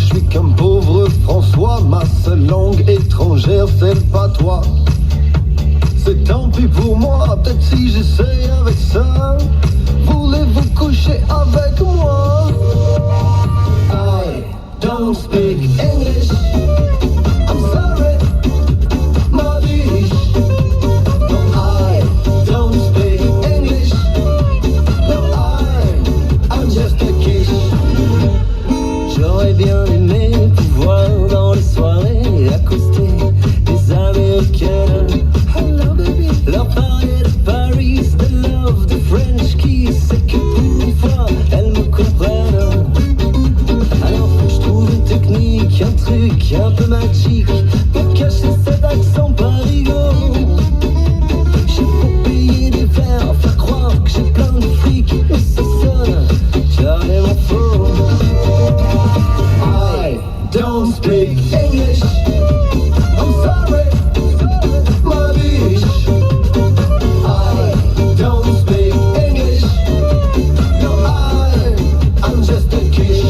suis qu'un pauvre François, ma seule langue étrangère c'est le patois. C'est tant pis pour moi, peut-être si j'essaye avec ça. Voulez-vous coucher avec moi? I don't speak English, I'm sorry, ma biche. No, I don't speak English, no, I'm just a quiche. J'aurais bien aimé pouvoir dans les soirées accoster des Américaines, leur parler de Paris, de love, de French kiss. C'est que pour une fois elles me comprennent. Alors faut que je trouve une technique, un truc un peu magique pour cacher cet accent parigo. J'ai pour payer des verres, faire croire que j'ai plein de fric, mais ça sonne carrément faux. I don't speak English, I'm sorry, my bitch. I don't speak English, no, I'm just a kid.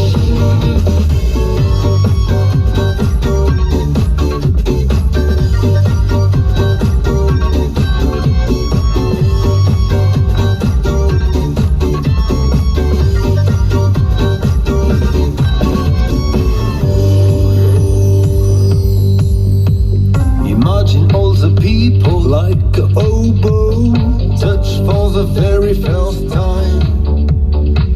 Imagine all the people like a oboe, touch for the very first time.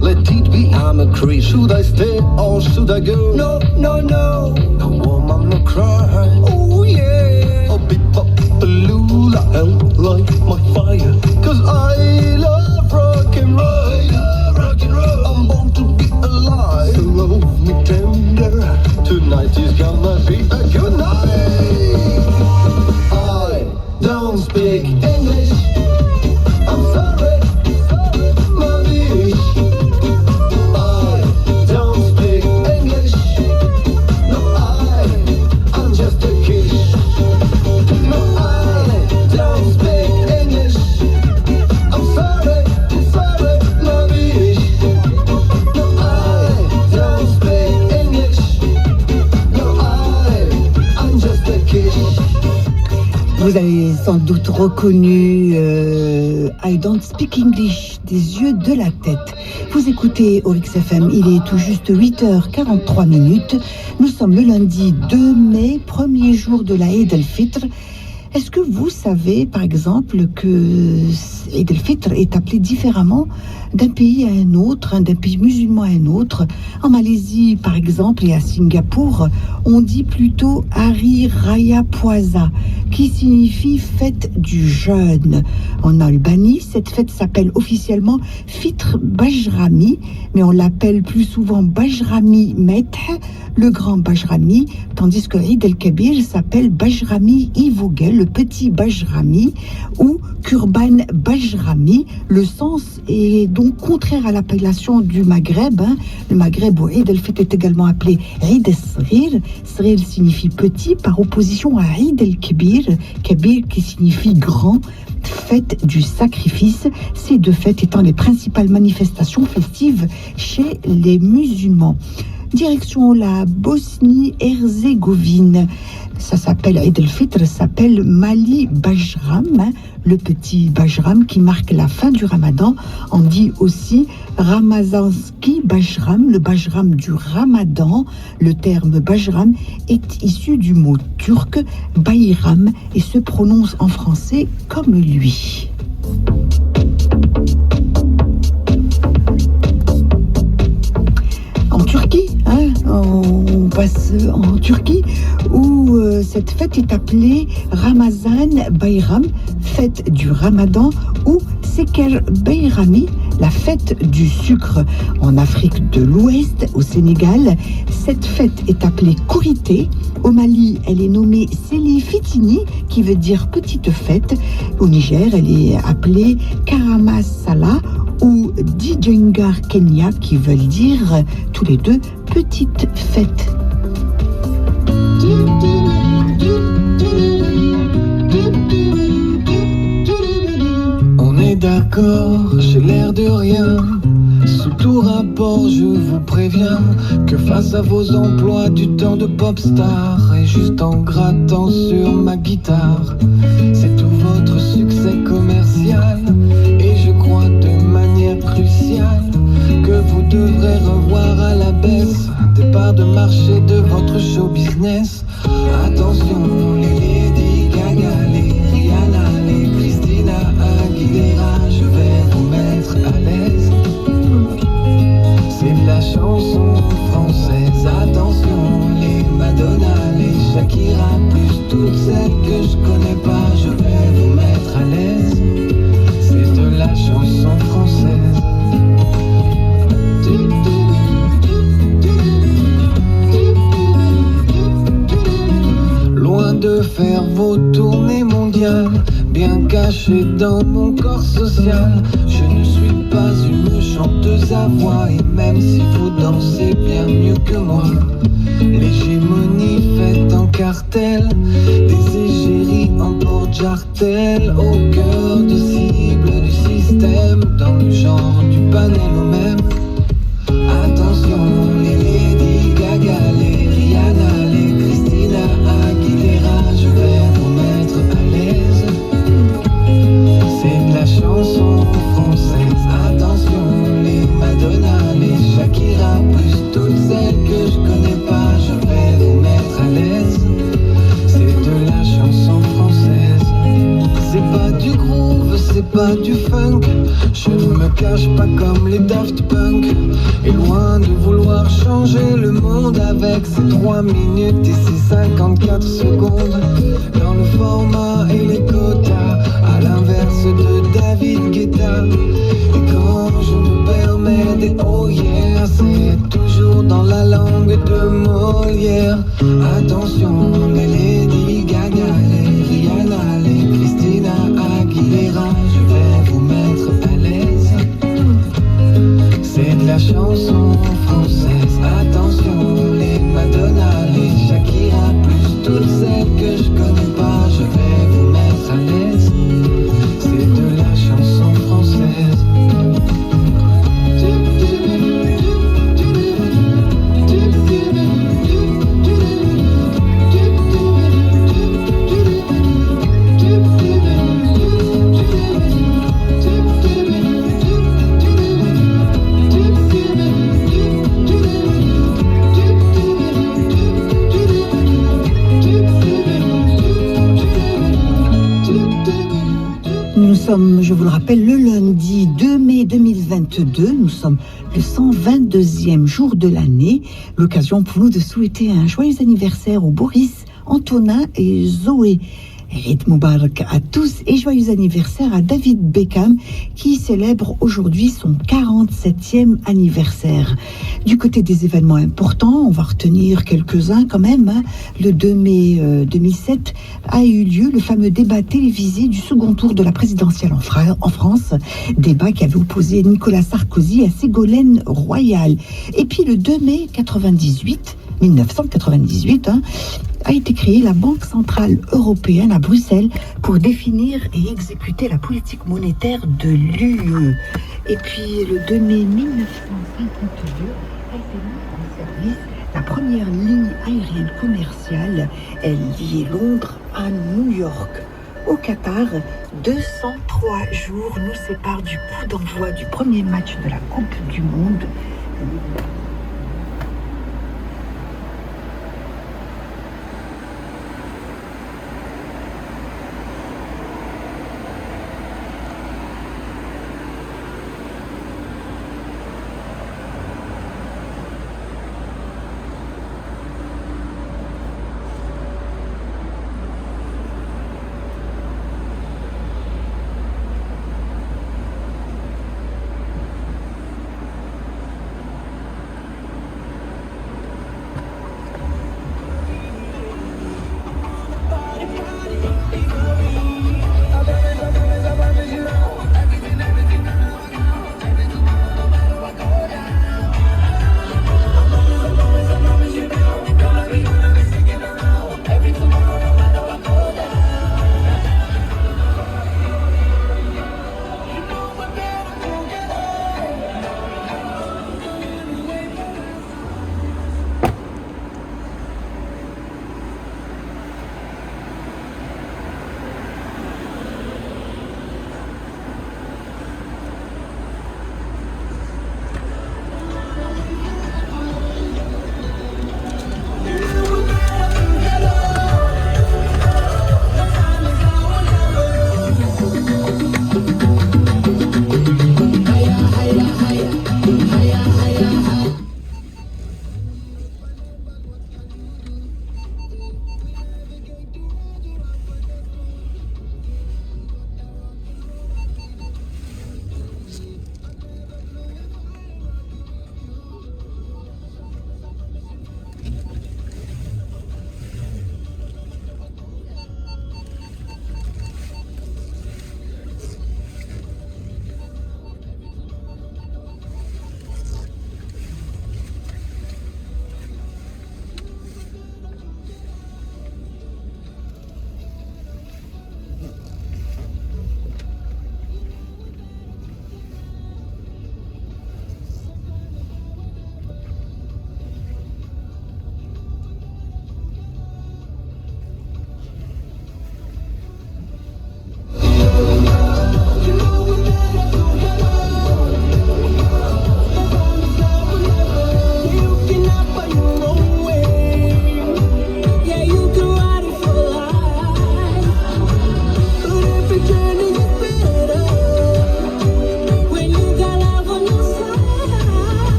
Let it be, I'm a creep. Should I stay or should I go? No, no, no, no woman, no cry. Oh yeah, I'll be Papalula and light my fire. Cause I love rock and roll, I'm born to be alive. So love me tender, tonight is gonna be a good night. I don't speak English, I'm sorry, my bitch. I don't speak English, no, I'm just a kid. No, I don't speak English, I'm sorry, my bitch. No, I don't speak English, no, I'm just a kid. Vous avez sans doute reconnu I Don't Speak English, des yeux de la tête. Vous écoutez Oryx FM, il est tout juste 8h43. Nous sommes le lundi 2 mai, premier jour de la Eid al-Fitr. Est-ce que vous savez, par exemple, que Eid al-Fitr est appelé différemment d'un pays à un autre, d'un pays musulman à un autre? En Malaisie, par exemple, et à Singapour, on dit plutôt Hari Raya Puasa, qui signifie fête du jeûne. En Albanie, cette fête s'appelle officiellement Fitr Bajrami, mais on l'appelle plus souvent Bajrami Meth, le grand Bajrami, tandis que Eid el-Kabir s'appelle Bajrami Ivogel, le petit Bajrami, ou Kurban Bajrami. Le sens est donc contraire à l'appellation du Maghreb. Le Maghreb où Eid el-Fitr est également appelé Eid el-Srir. Srir signifie petit par opposition à Eid el-Kabir, Kabir qui signifie grand, fête du sacrifice. Ces deux fêtes étant les principales manifestations festives chez les musulmans. Direction la Bosnie-Herzégovine. Ça s'appelle Eid el-Fitr, s'appelle Mali Bajram, le petit Bajram qui marque la fin du Ramadan. On dit aussi Ramazanski Bajram, le Bajram du Ramadan. Le terme Bajram est issu du mot turc Bayram et se prononce en français comme lui. En Turquie, on passe en Turquie où cette fête est appelée Ramazan Bayram, fête du Ramadan, ou Seker Bayrami, la fête du sucre. En Afrique de l'Ouest, au Sénégal, cette fête est appelée Kourité. Au Mali, elle est nommée Seli Fitini, qui veut dire petite fête. Au Niger, elle est appelée Karamasala ou Dijengar Kenya, qui veulent dire tous les deux petite fête. On est d'accord, j'ai l'air de rien. sous tout rapport, je vous préviens que face à vos emplois du temps de pop star, et juste en grattant sur ma guitare, c'est tout votre succès commercial. Et je crois de manière cruciale que vous devrez revoir à la baisse des parts de marché de votre show business. Attention, les Lady Gaga, les Rihanna, les Christina Aguilera, je vais vous mettre à l'aise. C'est de la chanson française. Attention, les Madonna, les Shakira, plus toutes celles que je connais pas, je vais vous mettre à l'aise. C'est de la chanson française. Loin de faire vos tournées mondiales, bien caché dans mon corps social, je ne suis pas une chanteuse à voix. Et même si vous dansez bien mieux que moi, l'hégémonie faite en cartel, des égéries en porte-jartel, au cœur de cible du système, dans le genre du panel au même. Attention, les Lady Gaga, les Rihanna, les Christina Aguilera, je vais vous mettre à l'aise. C'est de la chanson française. Attention, les Madonna, les Shakira, plus toutes celles que je connais pas, je vais vous mettre à l'aise. C'est de la chanson française. C'est pas du groove, c'est pas du funk, je ne me cache pas comme les Daft Punk. Et loin de vouloir changer le monde avec ces 3 minutes et ces 54 secondes, dans le format et les quotas, à l'inverse de David Guetta. Et quand je me permets des oh yeah, c'est toujours dans la langue de Molière. Attention, les Lady Gaga, les Rihanna, les Christina Aguilera, je vais vous mettre à l'aise. C'est de la chanson française. Attention, les Madonna, les Shakira, plus toutes celles que je connais pas, je vais vous mettre à l'aise. C'est de la chanson française. Nous sommes, je vous le rappelle, le lundi 2 mai 2022. Nous sommes le 122e jour de l'année. L'occasion pour nous de souhaiter un joyeux anniversaire aux Boris, Antonin et Zoé. Eid Mubarak à tous et joyeux anniversaire à David Beckham qui célèbre aujourd'hui son 47e anniversaire. Du côté des événements importants, on va retenir quelques-uns quand même. Le 2 mai 2007 a eu lieu le fameux débat télévisé du second tour de la présidentielle en France. Débat qui avait opposé Nicolas Sarkozy à Ségolène Royal. Et puis le 2 mai 1998, a été créée la Banque Centrale Européenne à Bruxelles pour définir et exécuter la politique monétaire de l'UE. Et puis le 2 mai 1952 a été mise en service la première ligne aérienne commerciale. Elle liait Londres à New York. Au Qatar, 203 jours nous séparent du coup d'envoi du premier match de la Coupe du Monde.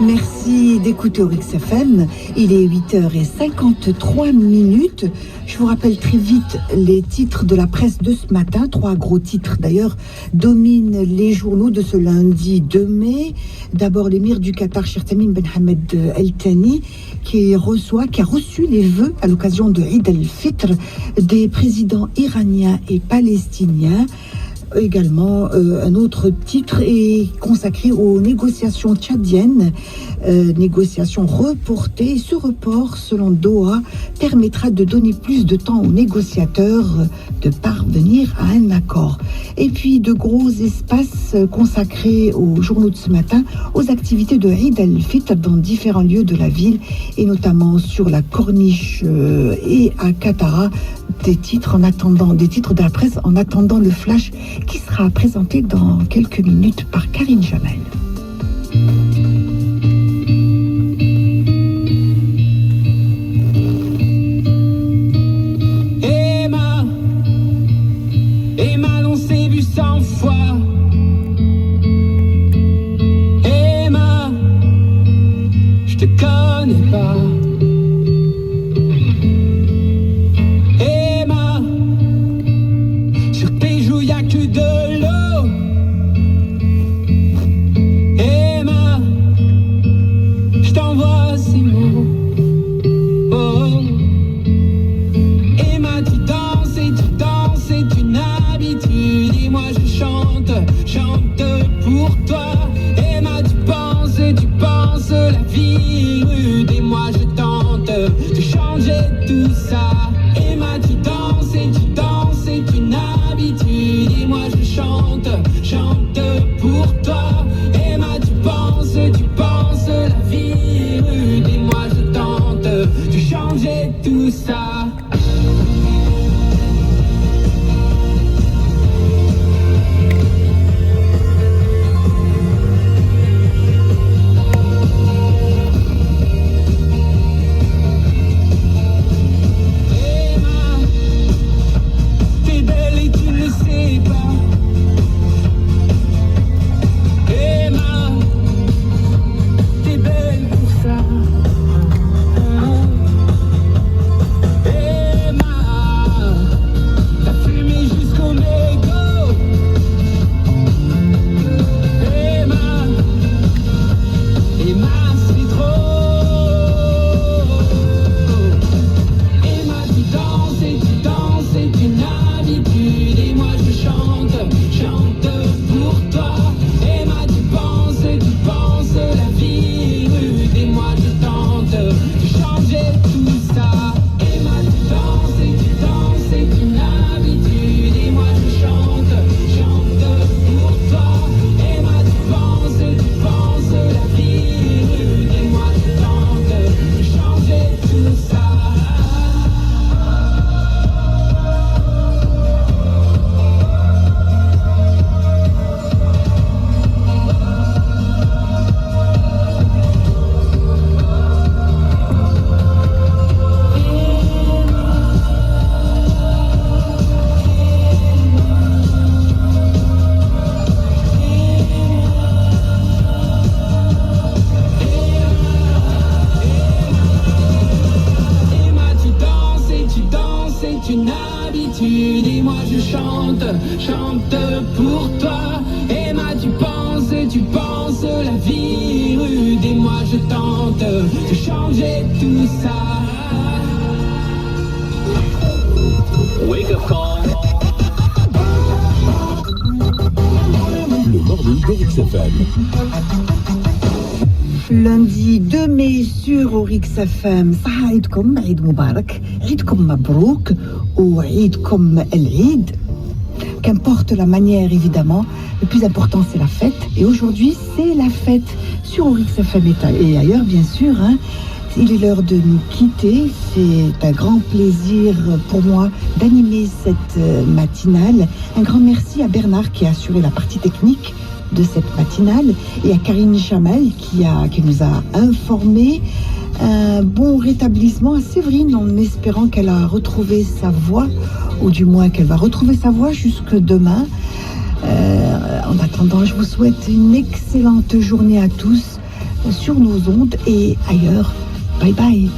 Merci d'écouter Orix FM. Il est 8h53. Je vous rappelle très vite les titres de la presse de ce matin. 3 gros titres d'ailleurs dominent les journaux de ce lundi 2 mai. D'abord l'émir du Qatar, Cheikh Tamim Ben Hamed Al Thani, qui a reçu les vœux à l'occasion de Eid al-Fitr des présidents iraniens et palestiniens. Également, un autre titre est consacré aux négociations tchadiennes, négociations reportées. Ce report, selon Doha, permettra de donner plus de temps aux négociateurs de parvenir à un accord. Et puis, de gros espaces consacrés aux journaux de ce matin, aux activités de Eid al-Fitr dans différents lieux de la ville, et notamment sur la Corniche et à Qatar. Des titres de la presse en attendant le flash qui sera présenté dans quelques minutes par Karine Jamel. Emma, on s'est vu 100 fois. Emma, je te connais pas. Chante pour toi, Emma, tu penses la vie rude, et moi je tente de changer tout ça. Emma, tu danses et c'est une habitude, et moi je chante pour toi. Emma, tu penses la vie rude, et moi je tente de changer tout ça. Chante pour toi, Emma, tu penses la vie rude, et moi je tente de changer tout ça. Wake up call. Le morning d'Orix FM. Lundi 2 mai sur Orix FM. صحة عيدكم عيد مبارك, عيدكم مبروك وعيدكم العيد. Qu'importe la manière, évidemment, le plus important c'est la fête. Et aujourd'hui c'est la fête sur Orix FM et ailleurs, bien sûr. Il est l'heure de nous quitter. C'est un grand plaisir pour moi d'animer cette matinale. Un grand merci à Bernard qui a assuré la partie technique de cette matinale, et à Karine Jamel qui nous a informé. Un bon rétablissement à Séverine, en espérant qu'elle a retrouvé sa voix, ou du moins qu'elle va retrouver sa voix jusque demain. En attendant, je vous souhaite une excellente journée à tous. sur nos ondes et ailleurs. Bye bye.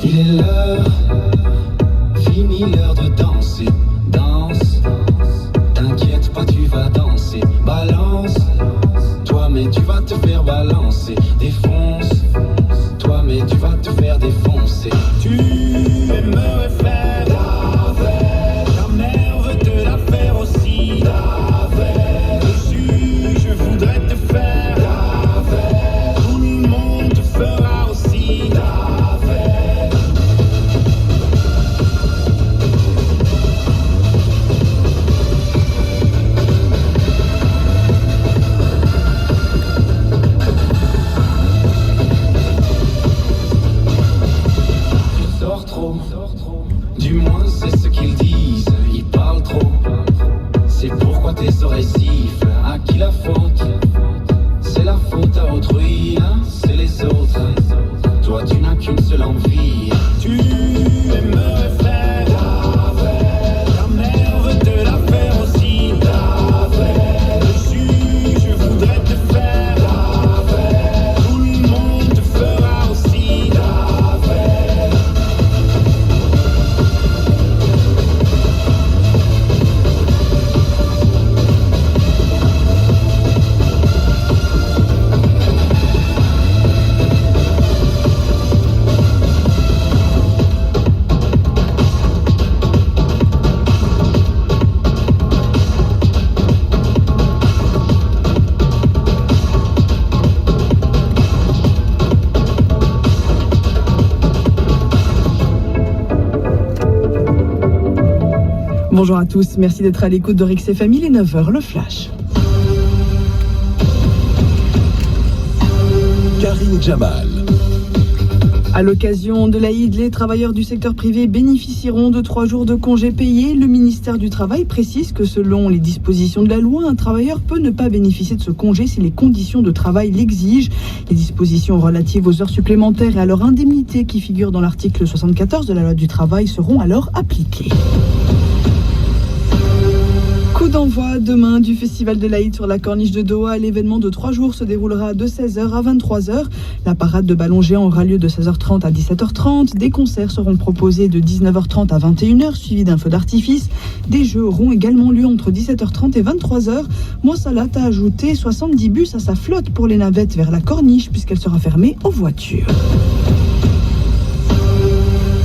Il est l'heure, fini l'heure de danser. Danse, t'inquiète pas, tu vas danser. Balance, toi mais tu vas te faire balancer. Défonce, toi mais tu vas te faire défoncer. Tu aimerais faire la fête, ta mère veut te la faire aussi. La fête, dessus je voudrais te faire la fête, tout le monde te fera aussi la fête. Du moins c'est ce qu'ils disent, ils parlent trop. C'est pourquoi tes oreilles sifflent. À qui la faute? C'est la faute à autrui, hein? C'est les autres. Toi tu n'as qu'une seule envie. Tu aimerais faire la fête, ta mère veut te la faire aussi. La fête, dessus je voudrais te faire la fête, tout le monde te fera aussi la fête. Bonjour à tous, merci d'être à l'écoute de Rix FM, il est 9h, le Flash. Karine Jamal. À l'occasion de l'Aïd, les travailleurs du secteur privé bénéficieront de 3 jours de congés payés. Le ministère du Travail précise que selon les dispositions de la loi, un travailleur peut ne pas bénéficier de ce congé si les conditions de travail l'exigent. Les dispositions relatives aux heures supplémentaires et à leur indemnité qui figurent dans l'article 74 de la loi du travail seront alors appliquées. Coup d'envoi demain du Festival de l'Aïd sur la corniche de Doha. L'événement de 3 jours se déroulera de 16h à 23h. La parade de ballons géants aura lieu de 16h30 à 17h30. Des concerts seront proposés de 19h30 à 21h, suivis d'un feu d'artifice. Des jeux auront également lieu entre 17h30 et 23h. Moissalat a ajouté 70 bus à sa flotte pour les navettes vers la corniche, puisqu'elle sera fermée aux voitures.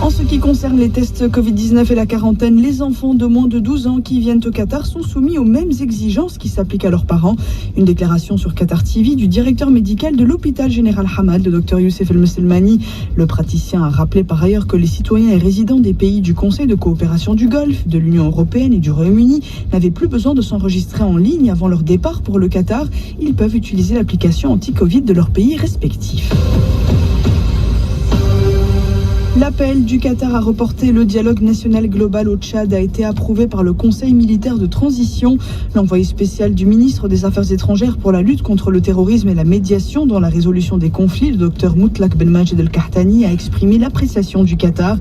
En ce qui concerne les tests Covid-19 et la quarantaine, les enfants de moins de 12 ans qui viennent au Qatar sont soumis aux mêmes exigences qui s'appliquent à leurs parents. Une déclaration sur Qatar TV du directeur médical de l'hôpital général Hamad, le docteur Youssef El-Messelmani. Le praticien a rappelé par ailleurs que les citoyens et résidents des pays du Conseil de coopération du Golfe, de l'Union européenne et du Royaume-Uni n'avaient plus besoin de s'enregistrer en ligne avant leur départ pour le Qatar. Ils peuvent utiliser l'application anti-Covid de leur pays respectif. L'appel du Qatar à reporter le dialogue national global au Tchad a été approuvé par le Conseil militaire de transition. L'envoyé spécial du ministre des Affaires étrangères pour la lutte contre le terrorisme et la médiation dans la résolution des conflits, le docteur Moutlak Ben Majed El-Kahtani, a exprimé l'appréciation du Qatar.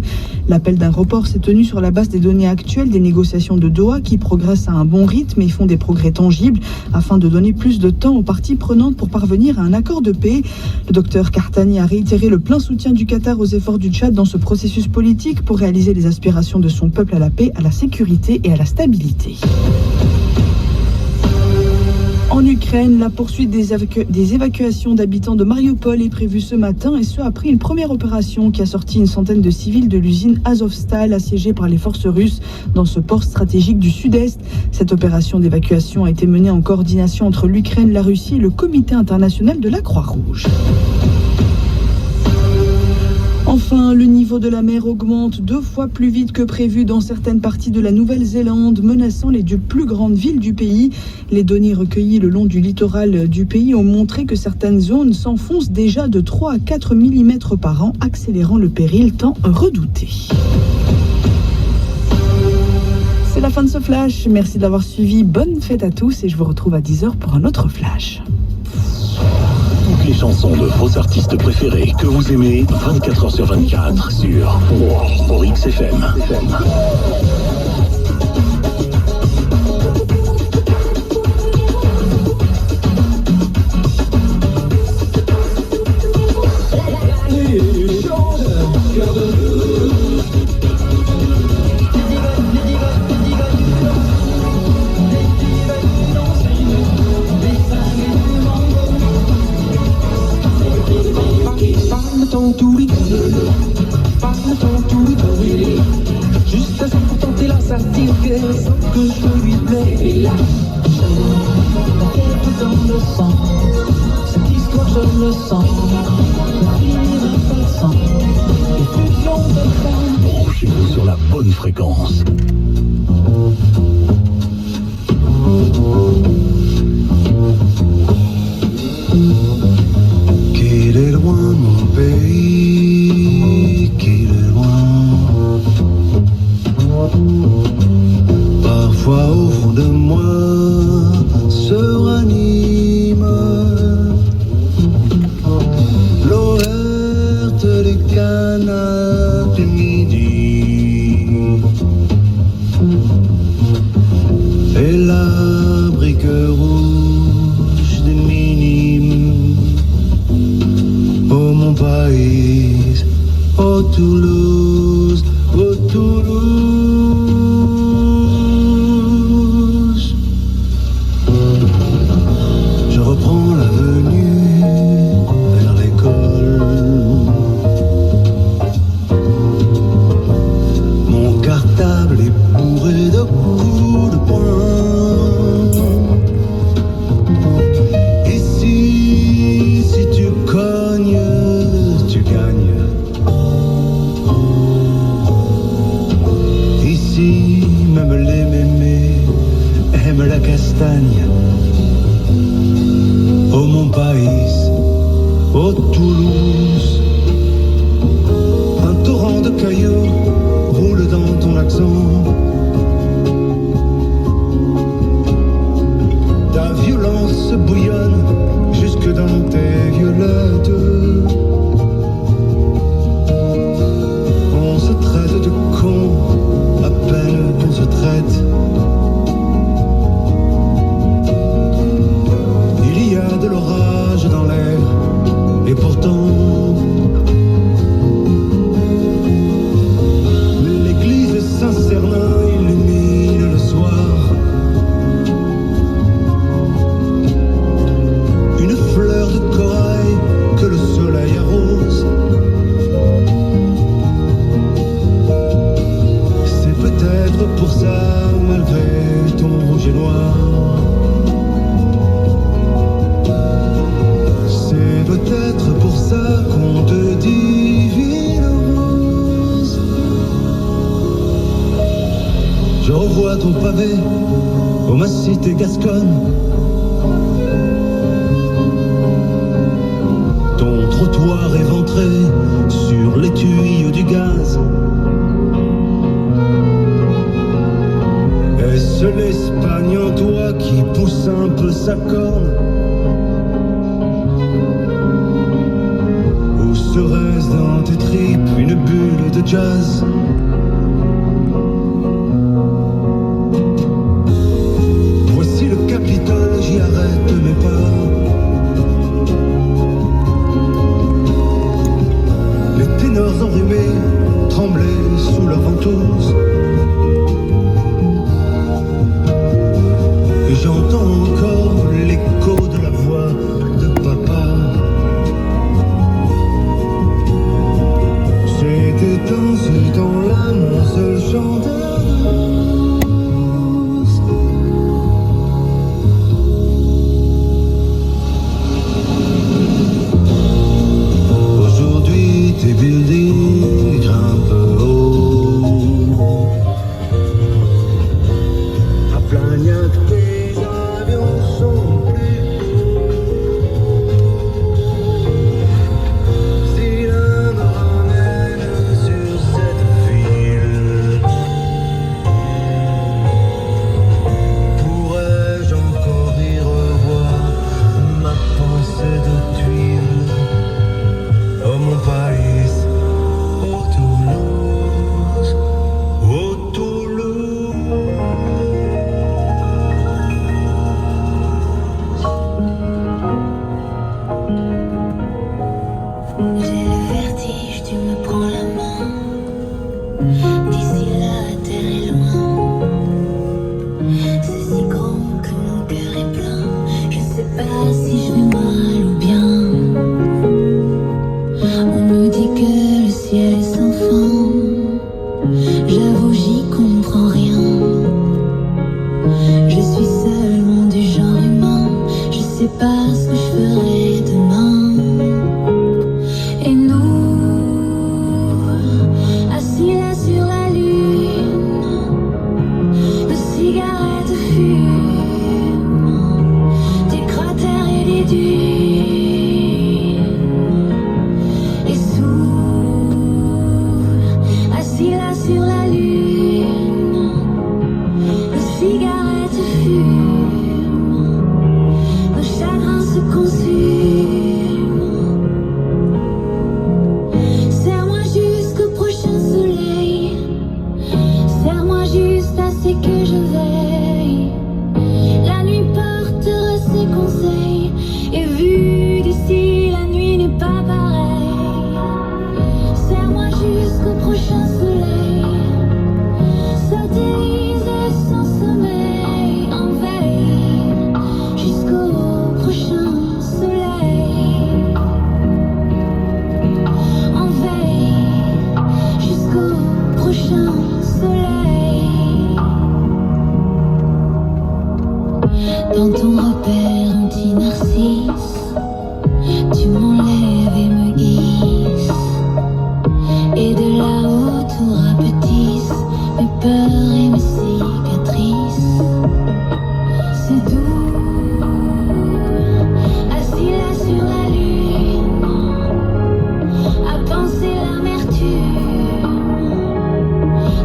L'appel d'un report s'est tenu sur la base des données actuelles des négociations de Doha qui progressent à un bon rythme et font des progrès tangibles afin de donner plus de temps aux parties prenantes pour parvenir à un accord de paix. Le docteur Kahtani a réitéré le plein soutien du Qatar aux efforts du Tchad dans ce processus politique pour réaliser les aspirations de son peuple à la paix, à la sécurité et à la stabilité. En Ukraine, la poursuite des évacuations d'habitants de Mariupol est prévue ce matin, et ce après une première opération qui a sorti une centaine de civils de l'usine Azovstal assiégée par les forces russes dans ce port stratégique du sud-est. Cette opération d'évacuation a été menée en coordination entre l'Ukraine, la Russie et le Comité international de la Croix-Rouge. Enfin, le niveau de la mer augmente 2 fois plus vite que prévu dans certaines parties de la Nouvelle-Zélande, menaçant les 2 plus grandes villes du pays. Les données recueillies le long du littoral du pays ont montré que certaines zones s'enfoncent déjà de 3 à 4 mm par an, accélérant le péril tant redouté. C'est la fin de ce flash. Merci de l'avoir suivi. Bonne fête à tous et je vous retrouve à 10h pour un autre flash. Toutes les chansons de vos artistes préférés que vous aimez 24h/24 sur Rix FM. là. La fièvre dans le sang, cette histoire je le sens. La finira pas sans effusion de sang. Branchez-vous sur la bonne fréquence. Qu'il est loin mon pays, qu'il est loin. Parfois au fond de moi se ranime l'eau verte des canaux du midi et la brique rouge des minimes. Oh mon pays, oh Toulouse, oh Toulouse. Je reprends l'avenue vers l'école. Mon cartable est bourré de coups de poing. Ici, si tu cognes, tu gagnes. Ici, même les mémés aiment la castagne. Oh mon pays, oh Toulouse. Un torrent de cailloux roule dans ton accent. Ta violence bouillonne jusque dans tes violettes. On se traite de con à peine qu'on se traite. Il y a de l'orage dans l'air et pourtant l'église Saint-Cernin illumine le soir. Une fleur de corail que le soleil arrose. C'est peut-être pour ça, malgré ton rouge et noir. C'est peut-être pour ça qu'on te dit ville rose. Je revois ton pavé, oh ma cité gasconne. Ton trottoir éventré sur les tuyaux du gaz. Est-ce l'Espagne en toi qui pousse un peu sa corne? Ou serait-ce dans tes tripes une bulle de jazz? Voici le Capitole, j'y arrête mes pas. Les ténors enrhumés tremblaient sous leur ventouse. Et j'entends encore l'écho de la voix de papa. C'était dans ce temps-là Dans ton repère anti-narcisse, tu m'enlèves et me hisses. Et de là-haut tout rapetisse mes peurs et mes cicatrices. C'est doux, assis là sur la lune, à penser l'amertume.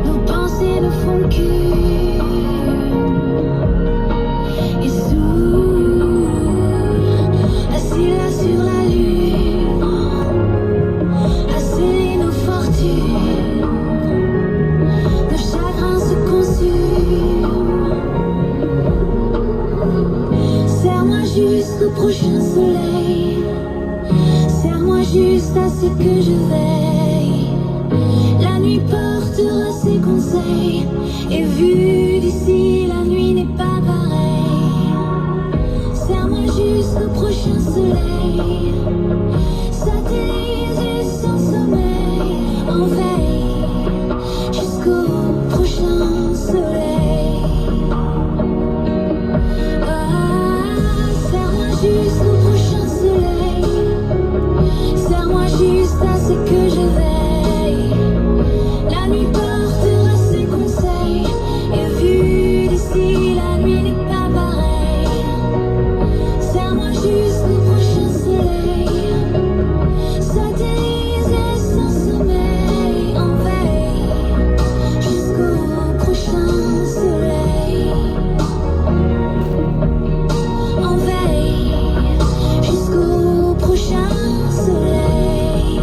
Nos pensées ne font qu'une. Et sous, assis là sur la lune, à sceller nos fortunes. Nos chagrins se consument. Serre-moi jusqu'au prochain soleil. Serre-moi juste à ce que je veille. La nuit portera ses conseils. Et vu d'ici, la nuit n'est pas pareille. Serre-moi jusqu'au prochain soleil. Satellisé sans sommeil, en veille jusqu'au prochain soleil. Serre-moi jusqu'au prochain soleil. Serre-moi juste à ce que je veille. La nuit portera ses conseils. Et vu d'ici, la nuit n'est pas pareille. Serre-moi jusqu'au prochain soleil. Satellisé sans sommeil, en veille jusqu'au prochain soleil. En veille jusqu'au prochain soleil.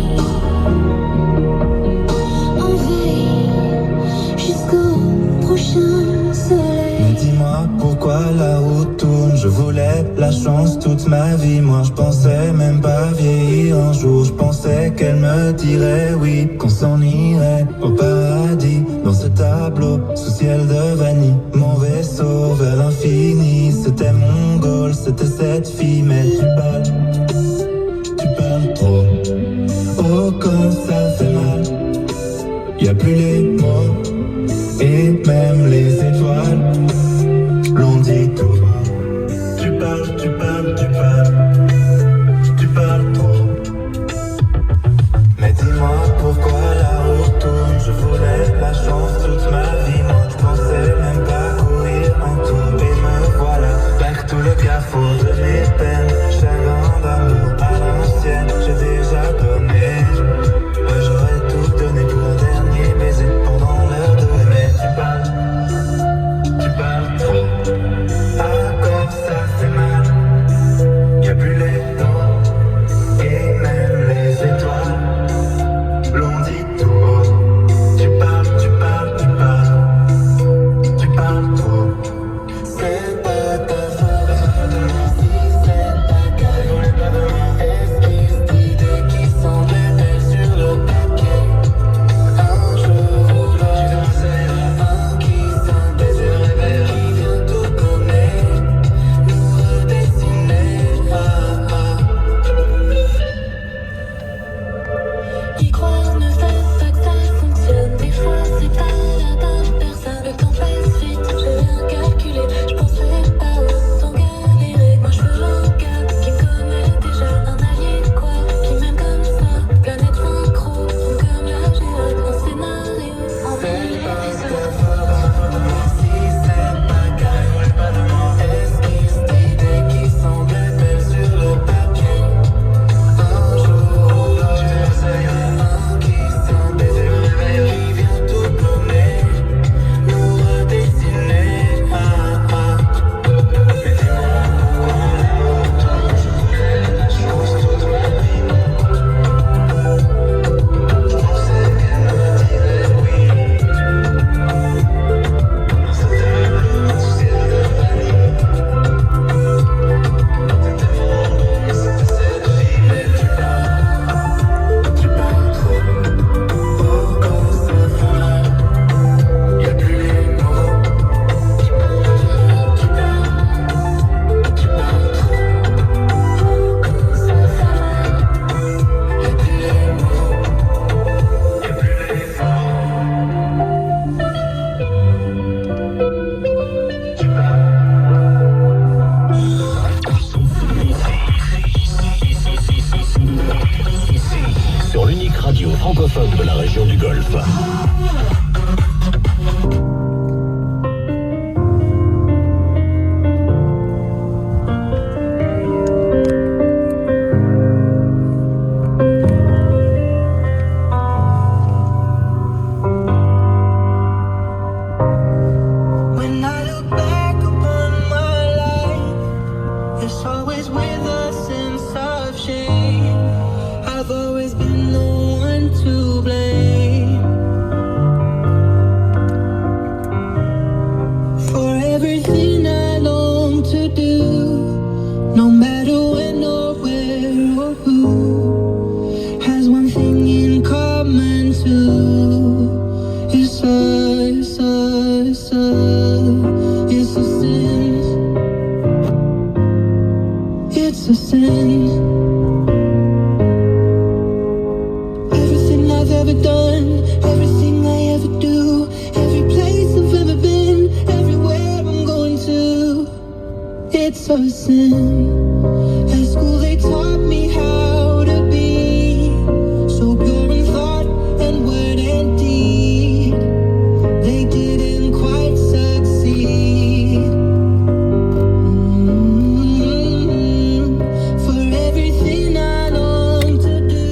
En veille jusqu'au prochain soleil. Mais dis-moi pourquoi la route tourne. Je voulais la chance toute ma vie. Moi je pensais même pas vieillir un jour. Je pensais qu'elle me dirait oui, qu'on s'en irait au paradis. Dans ce tableau sous ciel de vanille, mon vaisseau vers l'infini. C'était mon goal, c'était cette fille. Mais tu parles trop. Oh comme ça fait mal. Y a plus les mots et même les étoiles l'ont dit tout. Tu parles, tu parles, tu parles, tu parles trop. Mais dis-moi pourquoi la route tourne. Je voulais la chance toute ma vie. Moi je pensais même pas courir en tour. Et me voilà, avec tout le carrefour de mes peines. Chagrin d'amour à l'ancienne, j'ai déjà donné. Ouais, j'aurais tout donné pour un dernier baiser. francophones de la région du Golfe. When I look back upon my life, there's always with a sense of shame. I've always been the one to blame for everything I long to do, no matter when or where or who has one thing in common too. It's a sin. It's a sin. Everything I've ever done, everything I ever do, every place I've ever been, everywhere I'm going to, it's a sin. At school they taught me how to be so pure in thought and word and deed. They didn't quite succeed. For everything I long to do,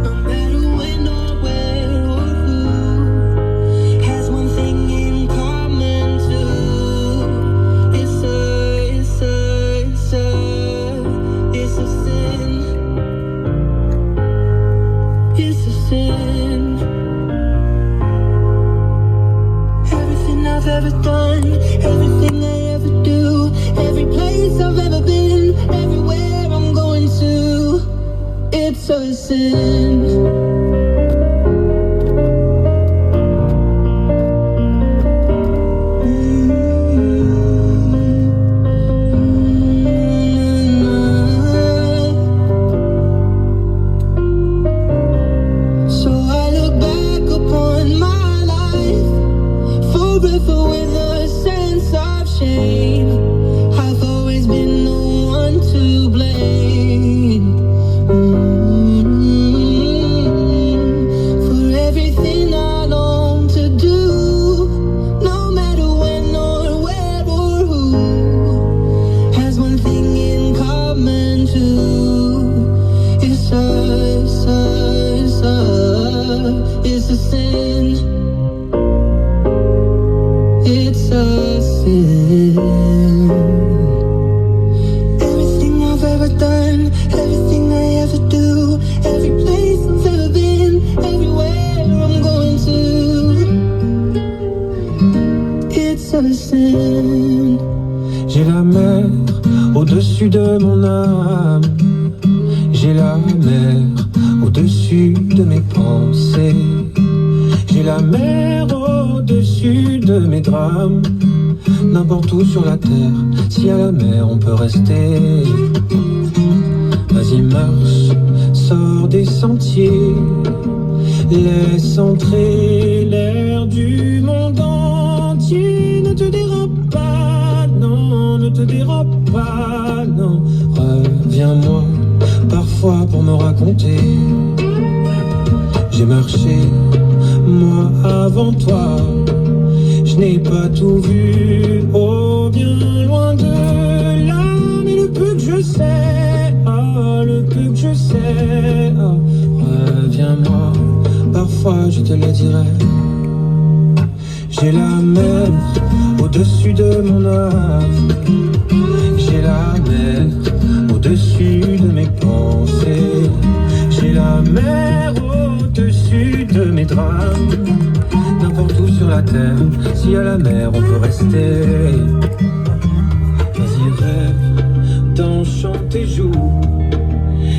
no matter when or where or who has one thing in common too. It's a sin. It's a sin. Everything I've ever done, everything I ever do, every place I've ever been, everywhere I'm going to, it's a sin. So I look back upon my life, forever with a sense of shame. I've always been the one to blame. For everything I long to do, no matter when or where or who has one thing in common too. It's a sin. It's a sin. Everything I've ever done, everything I ever do, every place I've ever been, everywhere I'm going to, it's a sin. J'ai la mer au-dessus de mon âme. J'ai la mer au-dessus de mes pensées. J'ai la mer au-dessus de mes drames. N'importe où sur la terre, si à la mer on peut rester. Vas-y marche, sors des sentiers. Laisse entrer l'air du monde entier. Ne te dérobe pas, non, ne te dérobe pas, non. Reviens-moi parfois pour me raconter. J'ai marché, moi avant toi. Je n'ai pas tout vu, oh bien loin de là. Mais le peu que je sais, oh le peu que je sais, oh, reviens-moi, parfois je te le dirai. J'ai la mer au-dessus de mon âme. J'ai la mer au-dessus de mes pensées. J'ai la mer au-dessus de mes drames. N'importe où sur la terre, si à la mer on peut rester. Vas-y rêve, t'enchante tes joues.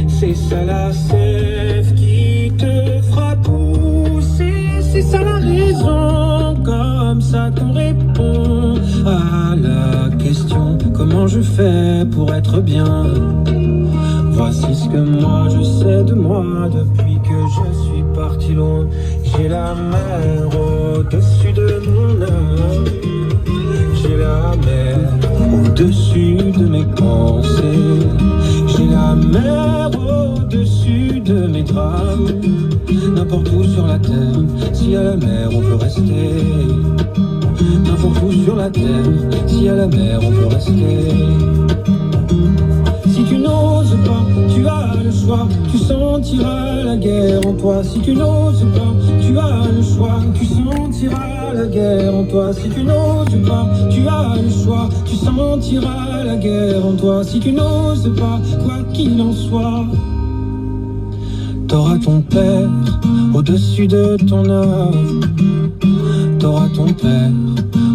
C'est ça la sève qui te fera pousser. C'est ça la raison, comme ça qu'on répond à la question. Comment je fais pour être bien? Voici ce que moi je sais de moi depuis que je suis parti loin. J'ai la mer au-dessus de mon âme. J'ai la mer au-dessus de mes pensées. J'ai la mer au-dessus au-dessus de mes drames. N'importe où sur la terre, si à la mer on peut rester. N'importe où sur la terre, si à la mer on peut rester. Si tu n'oses pas, tu as le choix, tu sentiras la guerre en toi. Si tu n'oses pas, tu as le choix, tu sentiras la guerre en toi. Si tu n'oses pas, tu as le choix, tu sentiras la guerre en toi. Si tu n'oses pas, quoi qu'il en soit, t'auras ton père au-dessus de ton œuvre. T'auras ton père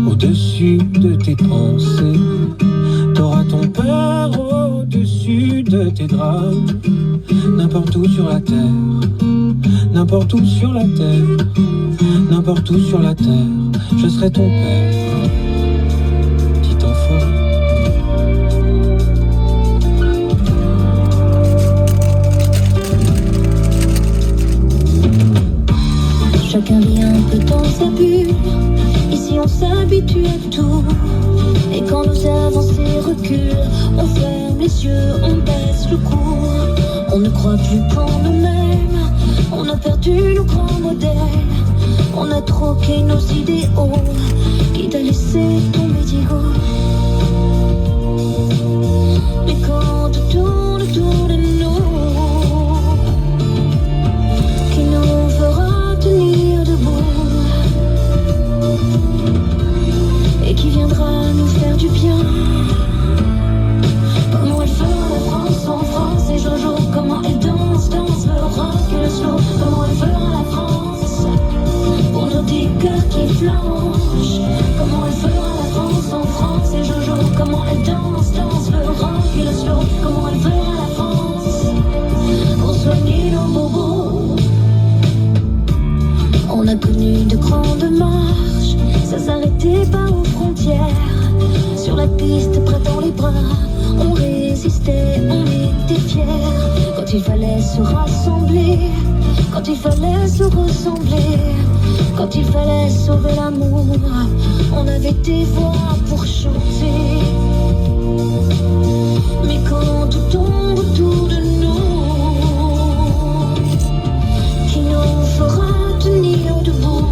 au-dessus de tes pensées. T'auras ton père au-dessus de tes drames. N'importe où sur la terre, n'importe où sur la terre, n'importe où sur la terre, je serai ton père, petit enfant. Chacun vit un peu dans sa bulle. Ici on s'habitue à tout. Et quand nos avancées reculent, on ferme les yeux, on baisse le cou. On ne croit plus qu'en nous-mêmes. On a perdu nos grands modèles. On a troqué nos idéaux, quitte à laisser tomber d'ego. Mais quand tout tourne autour de nous, qui nous fera tenir debout et qui viendra nous faire du bien? Comment elle fera la France en France et Jojo? Comment elle danse, danse le rock et le slow? Comment elle fera la France pour nos petits cœurs qui flanchent? Comment elle fera la France en France et Jojo? Comment elle danse, danse le rock et le slow? Comment elle fera la France pour soigner nos bobos? On a connu de grandes marches, ça s'arrêtait pas aux frontières. Sur la piste, près dans les bras, on résistait, on était fiers. Quand il fallait se rassembler, quand il fallait se ressembler, quand il fallait sauver l'amour, on avait des voix pour chanter. Mais quand tout tombe autour de nous, qui nous fera tenir debout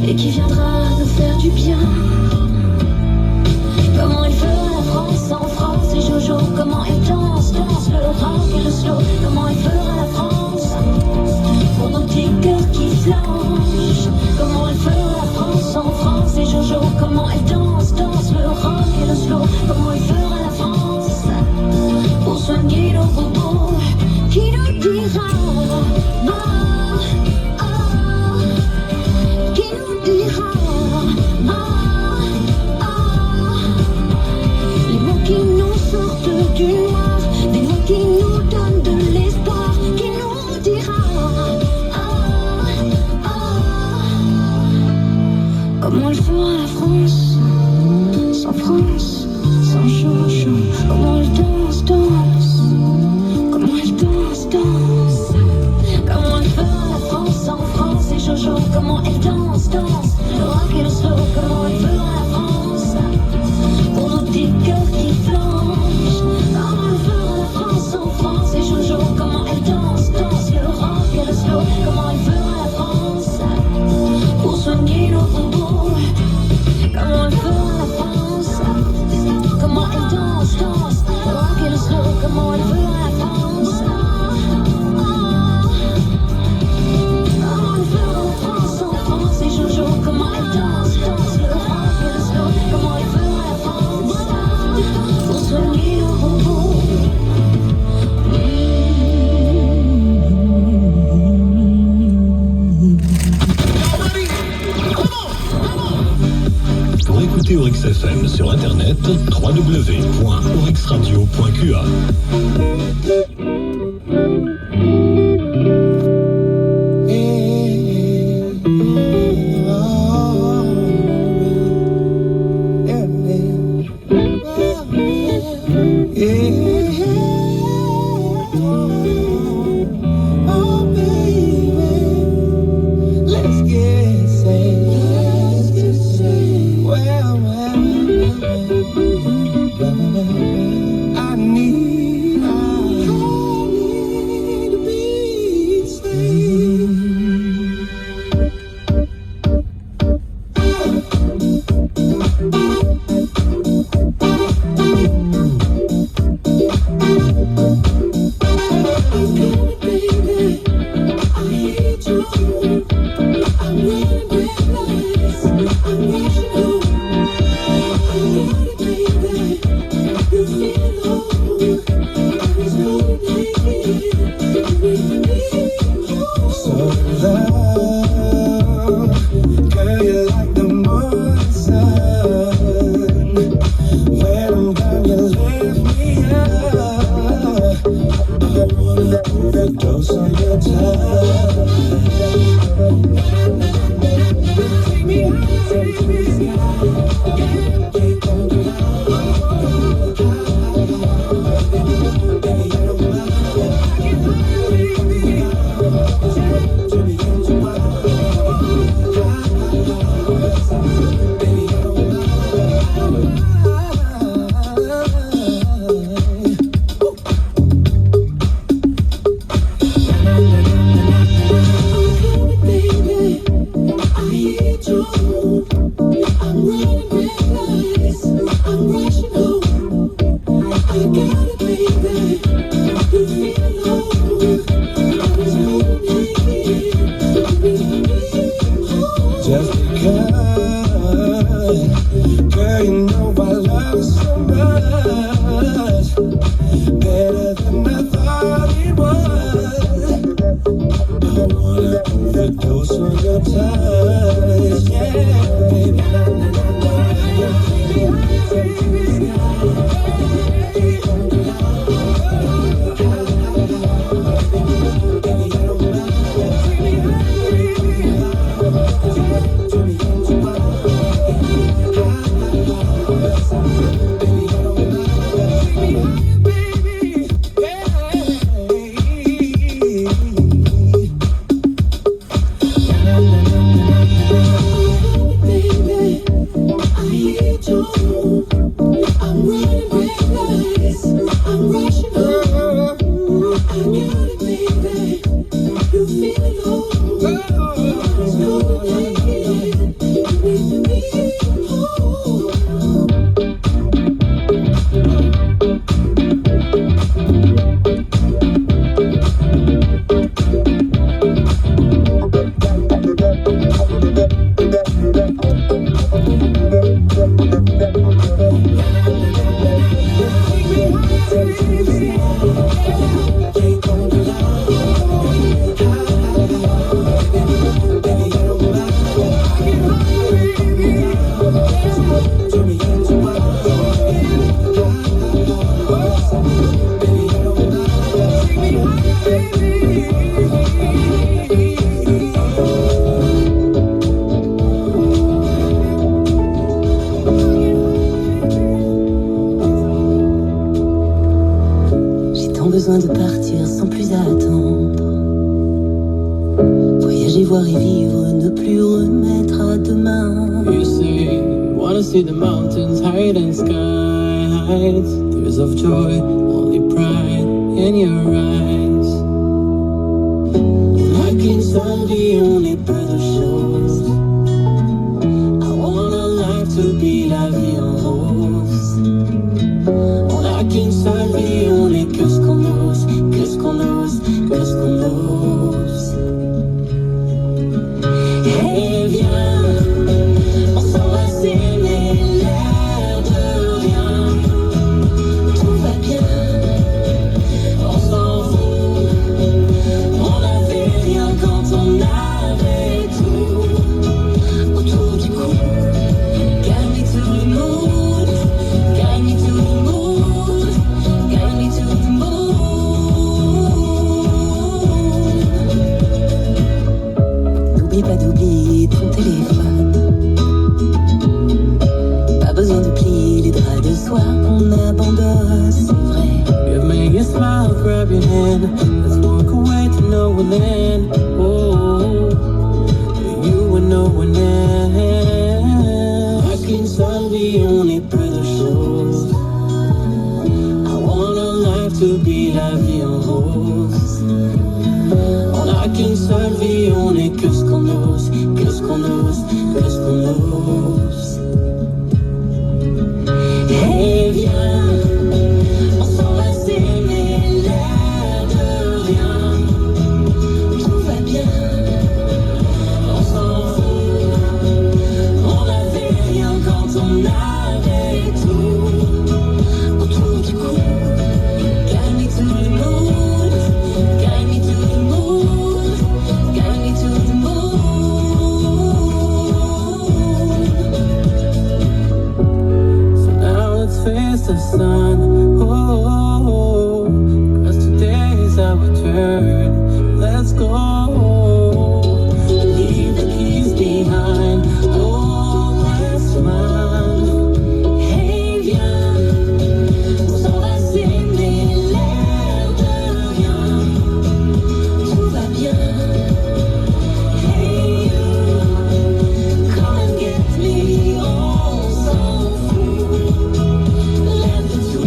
et qui viendra nous faire du bien? Comment elle fera la France en France et Jojo? Comment elle danse, danse le rock et le slow? Comment elle fera la France pour nos petits cœurs qui flanchent? Comment elle fera la France en France et Jojo? Comment elle danse, danse le rock et le slow? Comment elle fera la France pour soigner nos bobos? Qui nous dira ah, ah, qui nous dira ah, ah, les mots qui nous sortent du noir, des mots qui nous donnent de l'espoir? Qui nous dira ah, ah, comment elle fera la France sans France, sans Jojo? Comment elle danse, danse, comment elle danse, danse? Comment elle fera la France en France et Jojo? Comment elle danse, danse le rock et le slow? Comment elle fera la France pour nos petits cœurs qui flanchent? Comment elle fera la France en France et Jojo? Comment elle danse, danse le rock et le slow? Comment elle fera la France pour soigner nos bobos? Comment elle fera la France? Comment elle danse, danse le rock et le slow? Comment elle fera la France? Comment elle fera la France en France et Jojo? Comment elle danse, danse le rock et le slow? Comment elle fera la France pour soigner nos bobos? Pour écouter Oryx FM sur internet, www.oryxradio.qa. I need besoin de partir sans plus attendre. Voyager, voir et vivre, ne plus remettre à demain. You say, wanna see the mountains hide and sky hides. Tears of joy, only pride in your eyes. I can stand the only better shows. I want a life to be la vie en rose. On a qu'une seule vie, on est que ce qu'on ose, que ce qu'on ose, que ce qu'on ose. Et viens, on s'en va s'aimer, l'air de rien. Tout va bien, on s'en fout. On n'avait rien quand on avait tout. Autour du cou, guide me to the moon, guide me to the moon, guide me to the moon. N'oublie pas d'oublier ton téléphone. Pas besoin de plier les draps de soie, on abandonne, c'est vrai. Give me a smile, grab your hand. Let's walk away to no one land. Oh, you and no one else. I can solve the only better shows. I want a life to be la vie en rose. On a qu'une seule vie, on est que ce qu'on ose, que ce qu'on ose, que ce qu'on ose. Et viens, on s'en va s'aimer, l'air de rien. Tout va bien, on s'en fout. On n'avait rien quand on avait tout. Autour du cou, guide me to the moon, guide me to the moon, guide me to the moon. So now let's face the sun. Oh, 'cause today is our turn. Let's go. Leave the keys behind. Oh, let's run. Hey, viens, on s'en va s'aimer, l'air de rien. Tout va bien. Hey, you, come and get me. On s'en fout. Let the two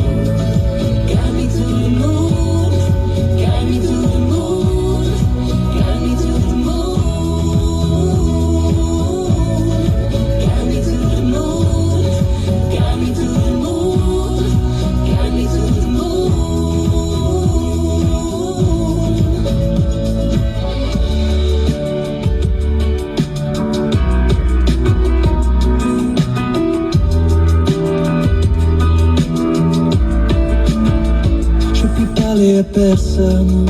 parler à personne.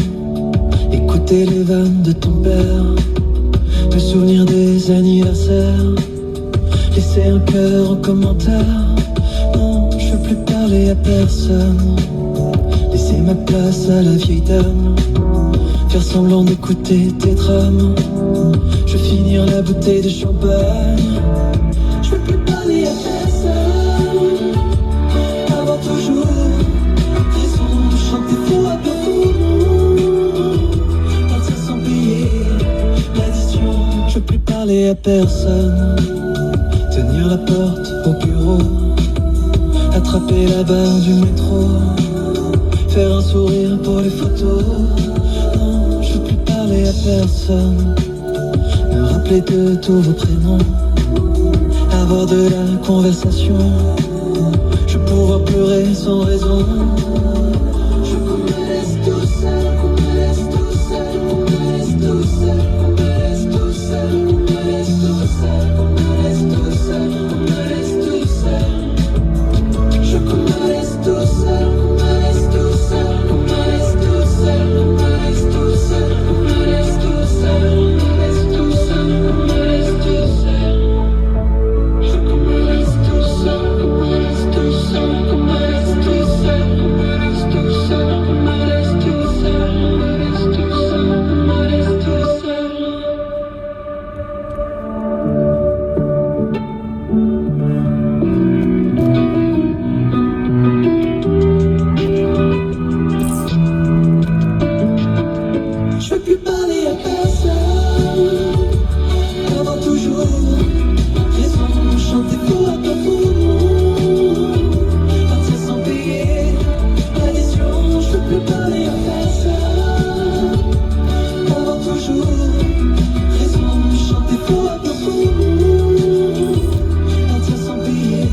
Écouter les vannes de ton père, me souvenir des anniversaires, laisser un cœur en commentaire. Non, je veux plus parler à personne. Laisser ma place à la vieille dame, faire semblant d'écouter tes drames. Je veux finir la bouteille de champagne. Je veux plus parler à personne. Avoir toujours raison de chanter faux à beaucoup. Partir sans payer l'addition. Je veux plus parler à personne. Tenir la porte au bureau, attraper la barre du métro, faire un sourire pour les photos. Non, je veux plus parler à personne. Me rappeler de tous vos prénoms, avoir de la conversation. Je veux pouvoir pleurer sans raison. Je veux qu'on me laisse tout seul, qu'on me laisse tout seul, qu'on me laisse tout seul, qu'on me laisse tout seul, qu'on me laisse tout seul, qu'on me laisse tout seul, qu'on me laisse tout seul. Je veux qu'on me laisse tout seul, qu'on me laisse tout seul, qu'on me laisse tout seul, qu'on me laisse tout seul, qu'on me laisse tout seul, qu'on me laisse tout seul, qu'on me laisse tout seul. Je veux qu'on me laisse tout seul, qu'on me laisse tout seul, qu'on me laisse tout seul, qu'on me laisse tout seul, qu'on me laisse tout seul, qu'on me laisse tout seul, qu'on me laisse tout seul. Je veux plus parler à personne. Avoir toujours raison de chanter faux à beaucoup. Partir sans payer l'addition. Je veux plus parler à personne. Avoir toujours raison de chanter faux à beaucoup. Partir sans payer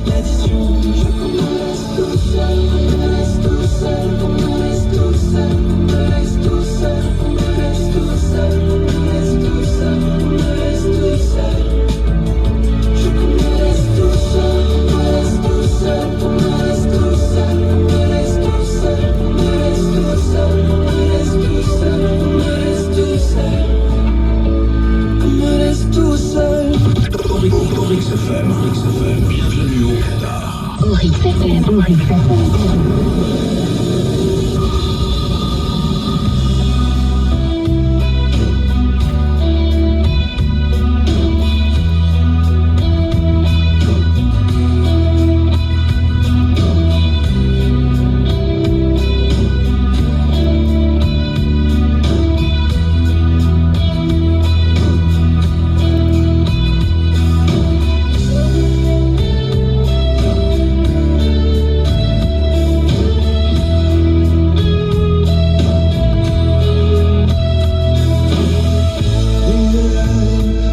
l'addition. Je veux qu'on me laisse tout seul, qu'on me laisse tout seul, qu'on me laisse tout seul, qu'on me laisse tout seul, qu'on me laisse tout seul, qu'on me laisse tout seul, qu'on me laisse tout seul. Je veux qu'on me laisse tout seul, qu'on me laisse tout seul, qu'on me laisse tout seul, qu'on me laisse tout seul, qu'on me laisse tout seul, qu'on me laisse tout seul, qu'on me laisse tout seul, qu'on me laisse tout seul. Oryx FM, bienvenue au Qatar. Oryx FM.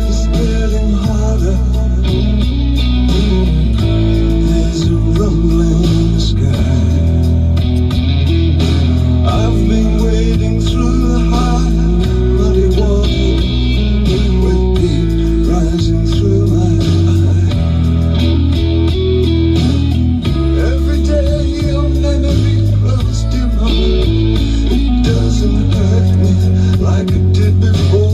It's getting harder. There's a rumbling in the sky. I've been wading through the high, muddy water with deep rising through my eye. Every day your memory grows dimmer. It doesn't hurt me like it did before.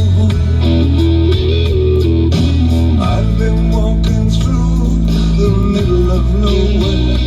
I've been walking through the middle of nowhere.